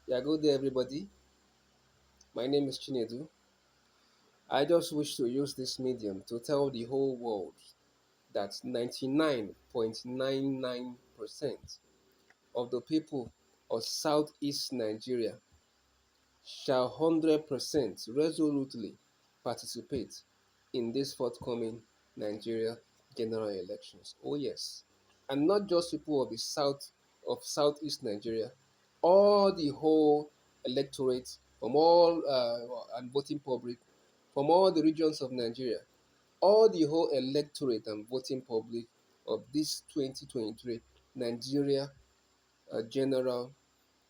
Yeah, good day, everybody. My name is Chinedu. I just wish to use this medium to tell the whole world that 99.99% of the people of Southeast Nigeria shall 100% resolutely participate in this forthcoming Nigeria general elections. Oh yes, and not just people of the south of Southeast Nigeria, all the whole electorate from all and voting public from all the regions of Nigeria, all the whole electorate and voting public of this 2023 Nigeria general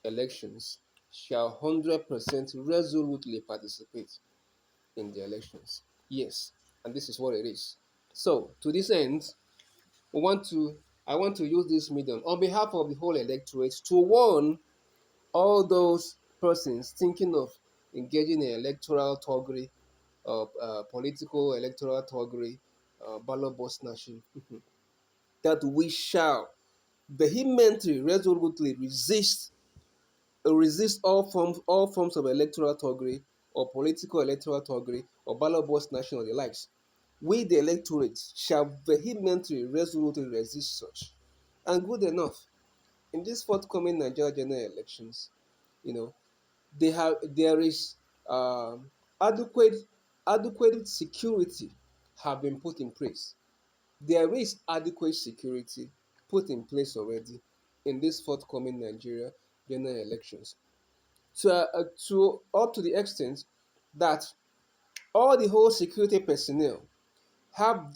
elections shall 100% resolutely participate in the elections. Yes, and this is what it is. So, to this end, we want to I want to use this medium on behalf of the whole electorate to warn all those persons thinking of engaging in electoral thuggery, political electoral thuggery, ballot box snatching, that we shall vehemently, resolutely resist all forms of electoral thuggery or political electoral thuggery or ballot box snatching or the likes. We, the electorate, shall vehemently, resolutely resist such. And good enough, in these forthcoming Nigeria general elections, you know, there is adequate adequate security have been put in place. There is adequate security put in place already in these forthcoming Nigeria general elections. To up to the extent that all the whole security personnel have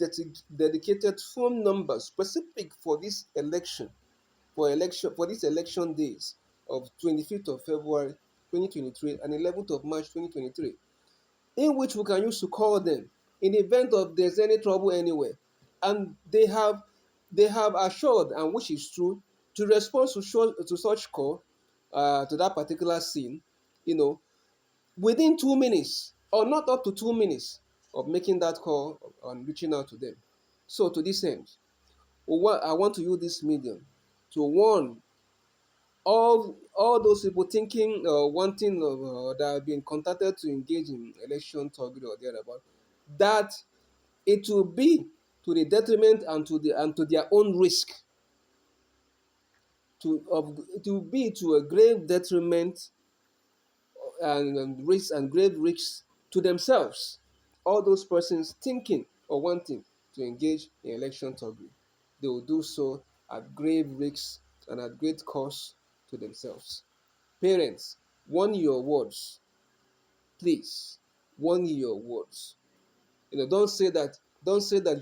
dedicated phone numbers specific for this election days of 25th of February 2023 and 11th of March 2023, in which we can use to call them in the event of there's any trouble anywhere. And they have assured, and which is true, to respond to such call, to that particular scene, you know, within 2 minutes or not up to 2 minutes of making that call and reaching out to them. So to this end, I want to use this medium to warn all those people thinking wanting that have been contacted to engage in election target or thereabout, that it will be to the detriment and to their own risk, it will be to a grave detriment and risks and grave risks to themselves. All those persons thinking or wanting to engage in election thuggery, they will do so at grave risks and at great cost to themselves. Parents, warn your words, please. Warn your words. Don't say that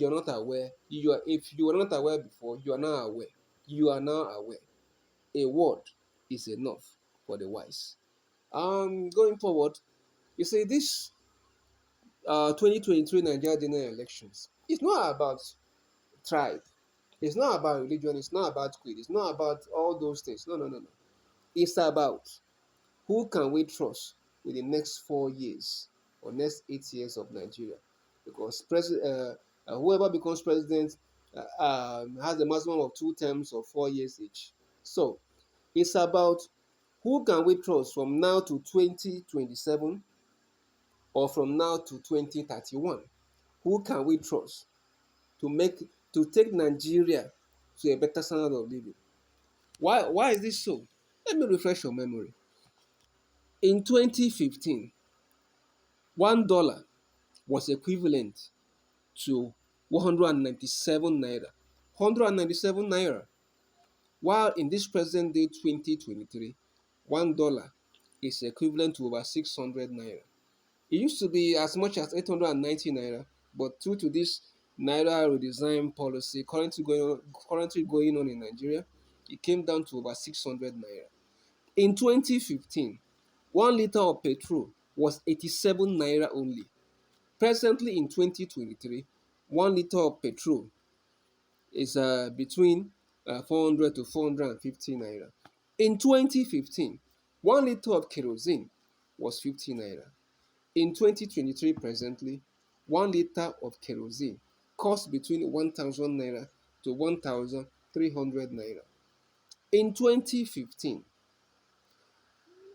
you're not aware. If you were not aware before, you are now aware. You are now aware. A word is enough for the wise. Going forward, you see this 2023 Nigeria general elections. It's not about tribe. It's not about religion. It's not about creed. It's not about all those things. No, no, no, no. It's about who can we trust with the next 4 years or next 8 years of Nigeria? Because whoever becomes president has a maximum of 2 terms of 4 years each. So it's about who can we trust from now to 2027 or from now to 2031. Who can we trust to take Nigeria to a better standard of living? Why is this so? Let me refresh your memory. In 2015, $1 was equivalent to 197 naira. 197 naira. While in this present day 2023, $1 is equivalent to over 600 naira. It used to be as much as 890 naira, but due to this naira redesign policy currently going on in Nigeria, it came down to over 600 naira. In 2015, 1 liter of petrol was 87 naira only. Presently in 2023, 1 liter of petrol is between 400 to 450 naira. In 2015, 1 liter of kerosene was 50 naira. In 2023 presently, 1 liter of kerosene costs between 1,000 naira to 1,300 naira. In 2015,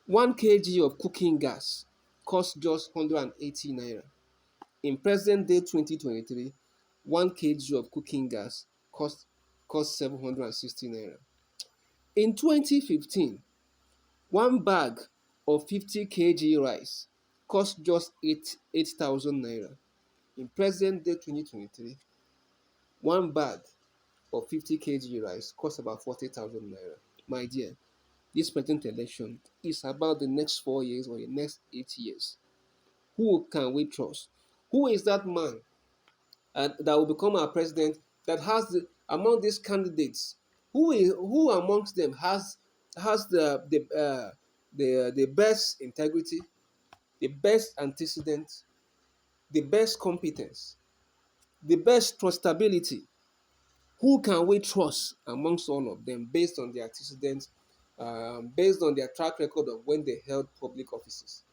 1 kg of cooking gas costs just 180 naira. In present day 2023, 1 kg of cooking gas cost 760 naira. In 2015, one bag of 50 kg rice cost just 8,000 naira. In present day 2023, one bag of 50 kg rice costs about 40,000 naira. My dear, this present election is about the next 4 years or the next 8 years. Who can we trust? Who is that man that will become our president that has among these candidates, who amongst them has the best integrity, the best antecedent, the best competence, the best trustability? Who can we trust amongst all of them based on their antecedents, based on their track record of when they held public offices?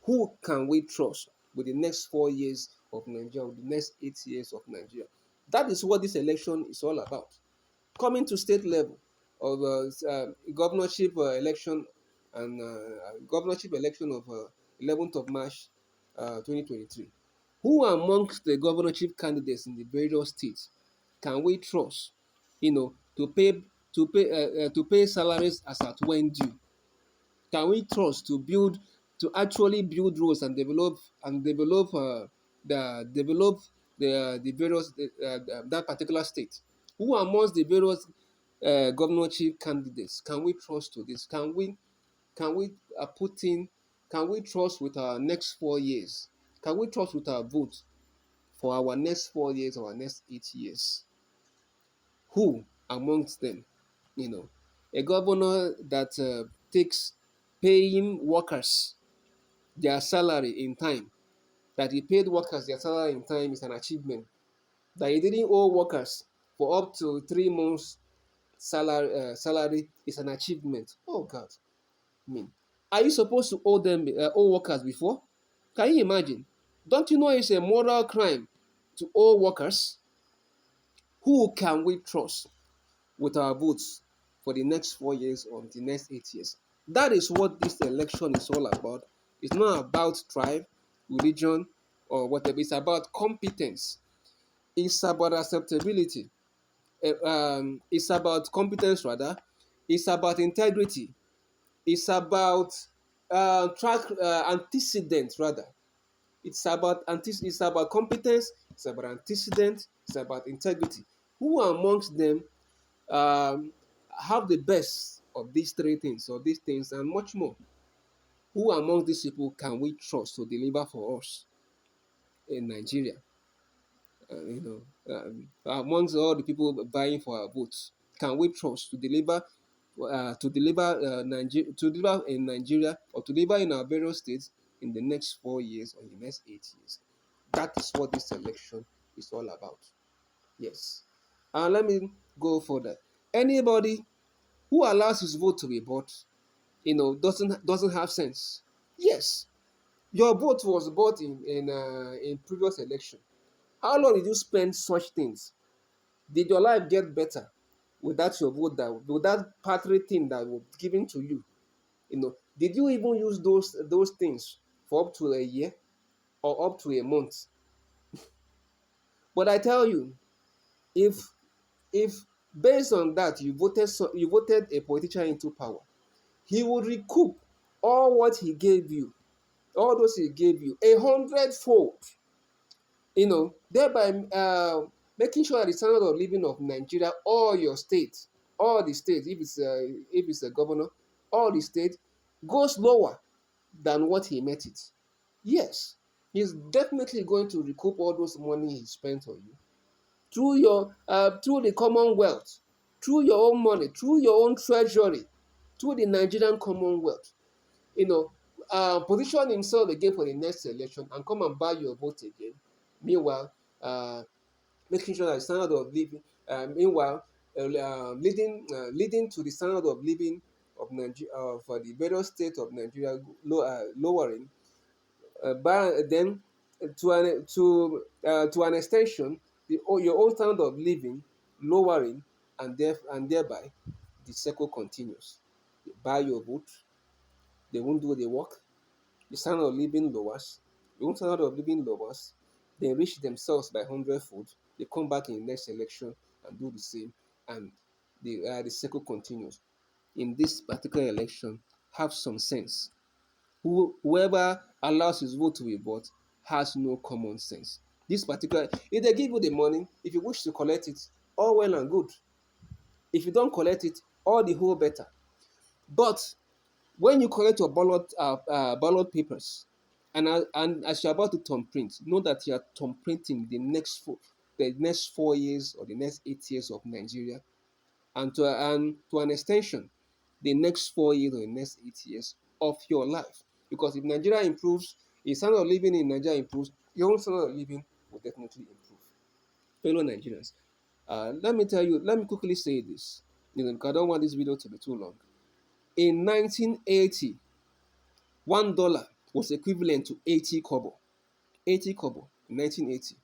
Who can we trust with the next 4 years of Nigeria, with the next 8 years of Nigeria? That is what this election is all about. Coming to state level of governorship election and governorship election of 11th of March 2023. Who amongst the governorship candidates in the various states can we trust, to pay salaries as at when due? Can we trust to actually build roads and develop the various that particular state? Who amongst the various governorship candidates can we trust to this? Can we put in? Can we trust with our next 4 years? Can we trust with our vote for our next 4 years or our next 8 years? Who amongst them? You know, a governor that takes paying workers their salary in time, that he paid workers their salary in time is an achievement. That he didn't owe workers for up to 3 months salary is an achievement. Oh God, I mean, are you supposed to owe workers before? Can you imagine? Don't you know it's a moral crime to owe workers? Who can we trust with our votes for the next 4 years or the next 8 years? That is what this election is all about. It's not about tribe, religion, or whatever. It's about competence. It's about acceptability. It's about competence, rather. It's about integrity. It's about track antecedent, rather. It's about competence. It's about antecedent. It's about integrity. Who amongst them um, have the best of these three things, or these things, and much more? Who among these people can we trust to deliver for us in Nigeria? Amongst all the people vying for our votes, can we trust to deliver in Nigeria, or to deliver in our various states in the next 4 years or in the next 8 years? That is what this election is all about. Yes. And let me go further. Anybody who allows his vote to be bought, doesn't have sense. Yes, your vote was bought in previous election. How long did you spend such things? Did your life get better without your vote, with that party thing that was given to you? Did you even use those things for up to a year or up to a month? But I tell you, if if based on that you voted a politician into power, he would recoup all what he gave you, all those he gave you, 100-fold. Thereby making sure that the standard of living of Nigeria, all your states, all the states, if it's a governor, all the states goes lower than what he met it. Yes, he's definitely going to recoup all those money he spent on you through the commonwealth, through your own money, through your own treasury, through the Nigerian commonwealth. you know Position himself again for the next election and come and buy your vote again. Meanwhile, making sure that the standard of living, meanwhile, leading to the standard of living of Nigeria, for the various states of Nigeria, lowering, but then to an extension, your own standard of living lowering, and thereby the circle continues. You buy your vote, They won't do the work. The standard of living lowers. The own standard of living lowers. They enrich themselves by hundredfold. They come back in the next election and do the same, and the cycle continues. In this particular election, have some sense. Whoever allows his vote to be bought has no common sense. This particular, if they give you the money, if you wish to collect it, all well and good. If you don't collect it, all the whole better. But when you collect your ballot papers, and as you're about to thumb print, know that you're thumb printing the next 4 years or the next 8 years of Nigeria, and to an extension, the next 4 years or the next 8 years of your life. Because if Nigeria improves, if standard of living in Nigeria improves, your own standard of living will definitely improve. Fellow Nigerians, let me quickly say this, because I don't want this video to be too long. In 1980, $1 was equivalent to 80 kobo. 80 kobo in 1980.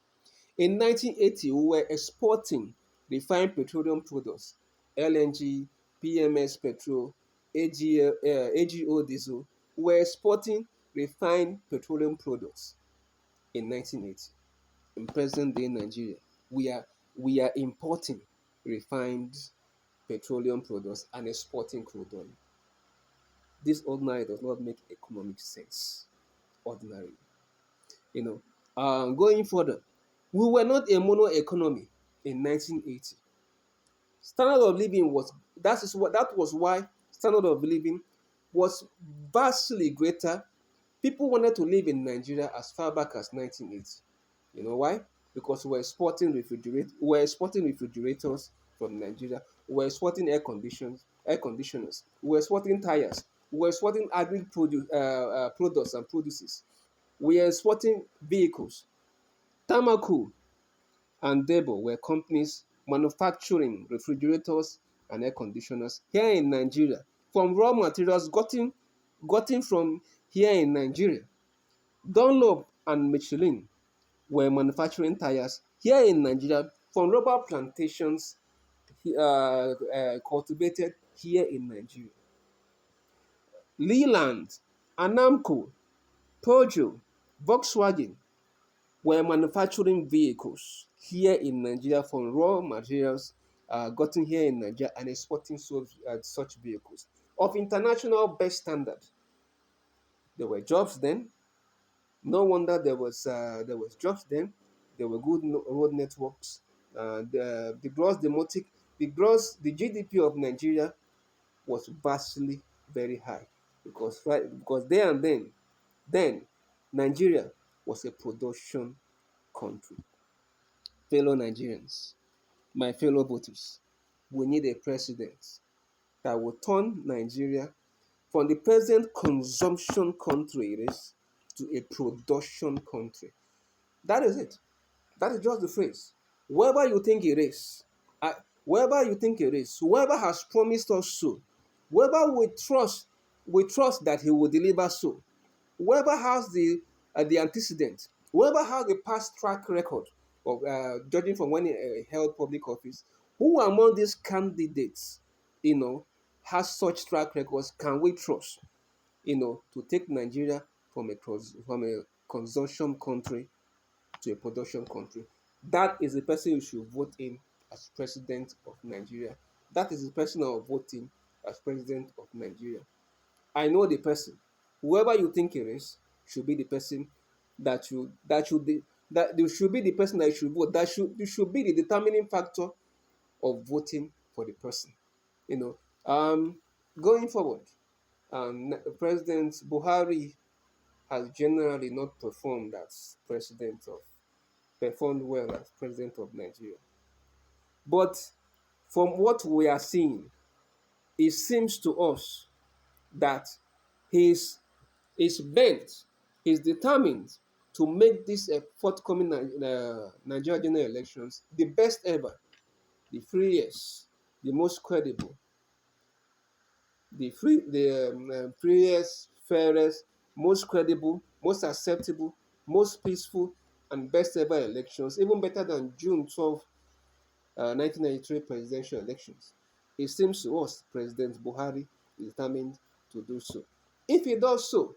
In 1980, we were exporting refined petroleum products, LNG, PMS petrol, AGO diesel. We were exporting refined petroleum products in 1980. In present day Nigeria, we are importing refined petroleum products and exporting crude oil. This ordinary does not make economic sense. Ordinary, you know. Going further, we were not a mono economy in 1980. Standard of living was that was why standard of living was vastly greater. People wanted to live in Nigeria as far back as 1980. You know why? Because we were exporting refrigerators from Nigeria. We were exporting air conditioners. We were exporting tires. We were exporting products and produces. We were exporting vehicles. Tamaku and Debo were companies manufacturing refrigerators and air conditioners here in Nigeria from raw materials gotten from here in Nigeria. Dunlop and Michelin were manufacturing tires here in Nigeria from rubber plantations cultivated here in Nigeria. Leland, Anamco, Peugeot, Volkswagen were manufacturing vehicles here in Nigeria from raw materials gotten here in Nigeria and exporting such vehicles of international best standard. There were jobs then. No wonder there was jobs then. There were good road networks. The GDP of Nigeria was vastly very high because there and then Nigeria was a production country. Fellow Nigerians, my fellow voters, we need a president that will turn Nigeria from the present consumption country it is to a production country. That is it. That is just the phrase. Whoever you think it is, uh, whoever has promised us so, whoever we trust that he will deliver so, whoever has the antecedent, whoever has the past track record of judging from when he held public office, who among these candidates, has such track records can we trust, to take Nigeria from a consumption country to a production country? That is the person you should vote in as president of Nigeria. That is the person I will vote in as president of Nigeria. I know the person. Whoever you think it is should be the person that should be the person that you should vote. Should be the determining factor of voting for the person. You know, going forward, President Buhari has generally not performed well as president of Nigeria. But from what we are seeing, it seems to us that he's bent, he's determined to make this forthcoming Nigeria general elections the best ever, the freest, the most credible, the freest, fairest, most credible, most acceptable, most peaceful, and best ever elections, even better than June 12, 1993 presidential elections. It seems to us President Buhari is determined to do so. If he does so,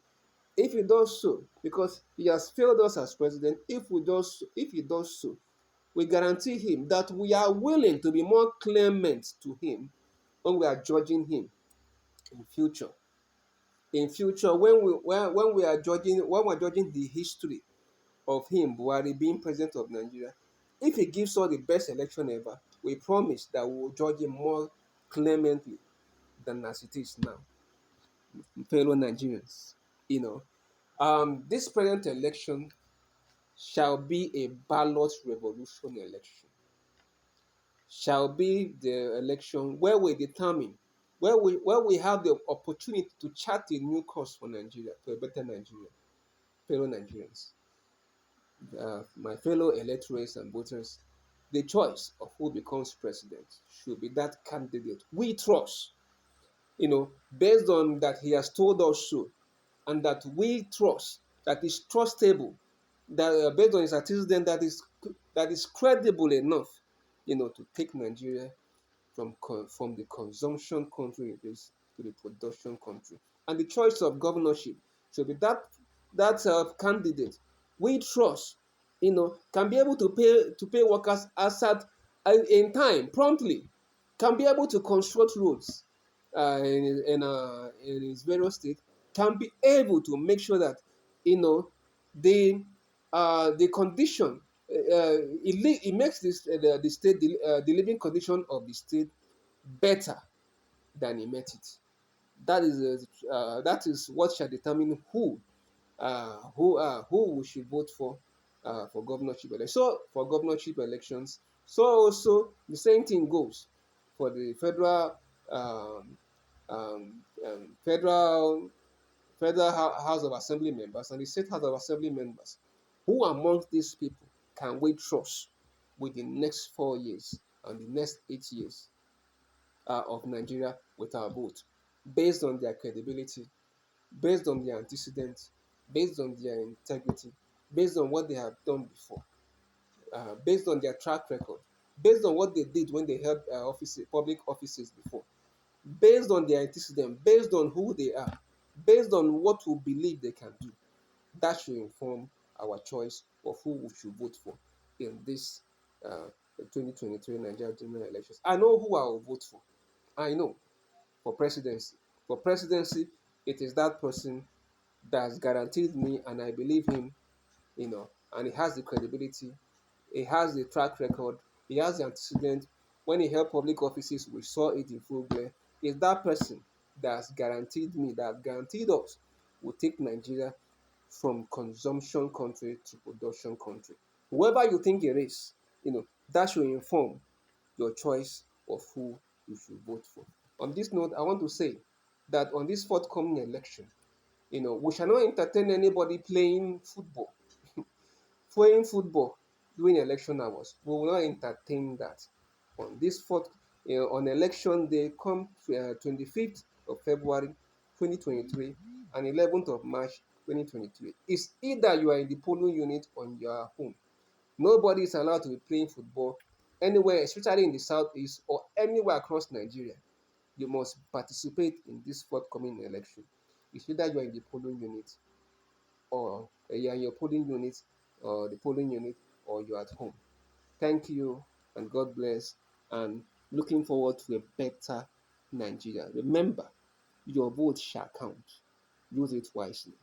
if he does so, because he has failed us as president, if he does so, we guarantee him that we are willing to be more clement to him when we are judging him in future. In future, when we are judging when we're judging the history of him, Buhari being president of Nigeria, if he gives us the best election ever, we promise that we will judge him more clemently than as it is now. Fellow Nigerians, you know, this present election shall be a ballot revolution election, shall be the election where we determine, where we have the opportunity to chart a new course for Nigeria, for a better Nigeria. Fellow Nigerians, my fellow electorates and voters, the choice of who becomes president should be that candidate we trust, based on that he has told us so, and that we trust, that is trustable, that based on his antecedent, that is credible enough, to take Nigeria from the consumption country it is to the production country. And the choice of governorship should be that candidate we trust, can be able to pay workers asset in time, promptly, can be able to construct roads in his various states, can be able to make sure that the the condition it makes the state the living condition of the state better than he met it. That is what shall determine who we should vote for governorship elections. So for governorship elections, so also the same thing goes for the um, federal House of Assembly members and the state House of Assembly members. Who amongst these people can we trust with the next 4 years and the next 8 years of Nigeria with our vote, based on their credibility, based on their antecedents, based on their integrity, based on what they have done before, based on their track record, based on what they did when they held public offices before, based on their antecedents, based on who they are, based on what we believe they can do. That should inform our choice of who we should vote for in this uh, 2023 Nigeria general elections. I know who I will vote for. I know for presidency. For presidency, it is that person that has guaranteed me, and I believe him, and he has the credibility, he has the track record, he has the antecedent. When he held public offices, we saw it in full glare. Is that person that has guaranteed me, that guaranteed us, will take Nigeria from consumption country to production country. Whoever you think it is, that should inform your choice of who you should vote for. On this note, I want to say that on this forthcoming election, we shall not entertain anybody playing football during election hours. We will not entertain that. On this on election day, come 25th of February 2023 and 11th of March 2023. It's either you are in the polling unit or you are home. Nobody is allowed to be playing football anywhere, especially in the southeast or anywhere across Nigeria. You must participate in this forthcoming election. It's either you are in the polling unit or you are in your polling unit or the polling unit or you're at home. Thank you and God bless, and looking forward to a better Nigeria. Remember, your vote shall count. Use it wisely.